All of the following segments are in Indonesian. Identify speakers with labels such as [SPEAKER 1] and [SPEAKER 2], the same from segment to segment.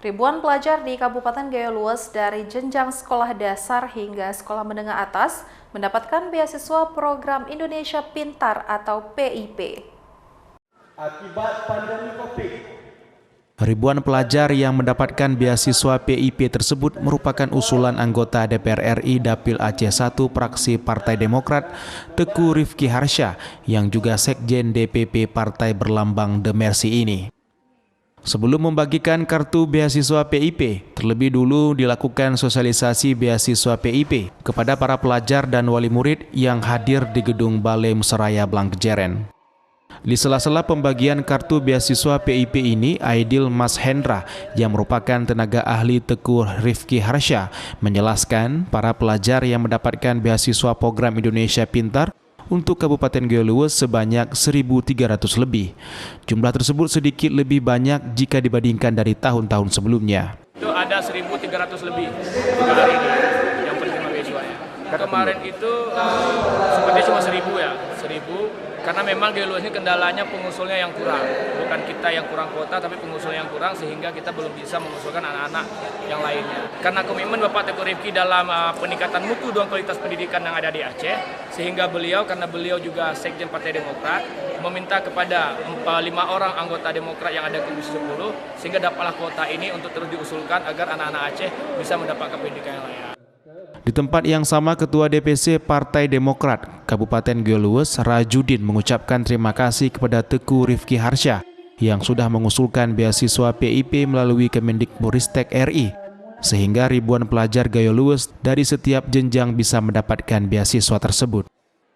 [SPEAKER 1] Ribuan pelajar di Kabupaten Gayo Lues dari jenjang sekolah dasar hingga sekolah menengah atas mendapatkan beasiswa program Indonesia Pintar atau PIP.
[SPEAKER 2] Akibat pandemi Covid.
[SPEAKER 3] Ribuan pelajar yang mendapatkan beasiswa PIP tersebut merupakan usulan anggota DPR RI Dapil Aceh 1 fraksi Partai Demokrat Teguh Rifki Harsha yang juga Sekjen DPP Partai Berlambang The Mercy ini. Sebelum membagikan kartu beasiswa PIP, terlebih dulu dilakukan sosialisasi beasiswa PIP kepada para pelajar dan wali murid yang hadir di Gedung Balai Musaraya Blangkejeren. Di sela-sela pembagian kartu beasiswa PIP ini, Aidil Mas Hendra yang merupakan tenaga ahli Teguh Rifki Harsha menjelaskan para pelajar yang mendapatkan beasiswa program Indonesia Pintar untuk Kabupaten Gayo Lues sebanyak 1.300 lebih. Jumlah tersebut sedikit lebih banyak jika dibandingkan dari tahun-tahun sebelumnya.
[SPEAKER 4] Itu ada 1.300 lebih juga hari ini yang penerima beasiswanya. Kemarin itu sepertinya cuma 1.000 ya, 1.000. Karena memang Gayo Lues ini kendalanya pengusulnya yang kurang. Bukan kita yang kurang kuota, tapi pengusulnya yang kurang sehingga kita belum bisa mengusulkan anak-anak yang lainnya. Karena komitmen Bapak Teguh Rifki dalam peningkatan mutu dan kualitas pendidikan yang ada di Aceh, sehingga karena beliau juga Sekjen Partai Demokrat, meminta kepada 5 orang anggota Demokrat yang ada di Komisi 10, sehingga dapatlah kuota ini untuk terus diusulkan agar anak-anak Aceh bisa mendapatkan pendidikan yang layak.
[SPEAKER 3] Di tempat yang sama, Ketua DPC Partai Demokrat Kabupaten Gayo Lues, Rajudin, mengucapkan terima kasih kepada Teguh Rifki Harsha yang sudah mengusulkan beasiswa PIP melalui Kemendikbudristek RI, sehingga ribuan pelajar Gayo Lues dari setiap jenjang bisa mendapatkan beasiswa tersebut.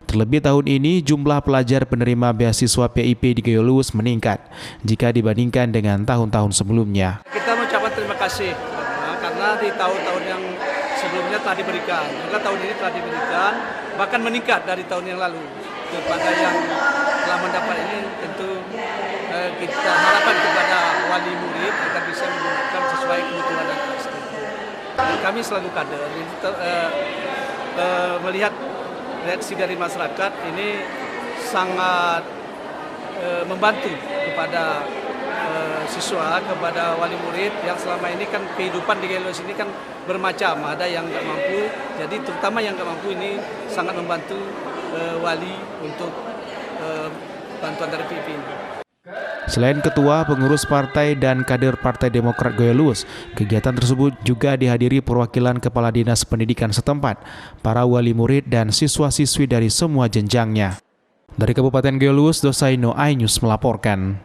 [SPEAKER 3] Terlebih tahun ini, jumlah pelajar penerima beasiswa PIP di Gayo Lues meningkat jika dibandingkan dengan tahun-tahun sebelumnya.
[SPEAKER 5] Kita mengucapkan terima kasih karena di tahun-tahun yang sebelumnya telah diberikan, juga tahun ini telah diberikan, bahkan meningkat dari tahun yang lalu. Kepada yang telah mendapat ini tentu kita harapkan kepada wali murid agar bisa menggunakan sesuai kebutuhan dan kami selalu kader. Melihat reaksi dari masyarakat ini sangat membantu kepada siswa, kepada wali murid yang selama ini kan kehidupan di Gayo Lues ini kan bermacam, ada yang nggak mampu, jadi terutama yang nggak mampu ini sangat membantu wali untuk bantuan dari PIP ini.
[SPEAKER 3] Selain ketua, pengurus partai dan kader Partai Demokrat Gayo Lues, kegiatan tersebut juga dihadiri perwakilan Kepala Dinas Pendidikan setempat, para wali murid dan siswa-siswi dari semua jenjangnya. Dari Kabupaten Gayo Lues, Dosaino iNews melaporkan.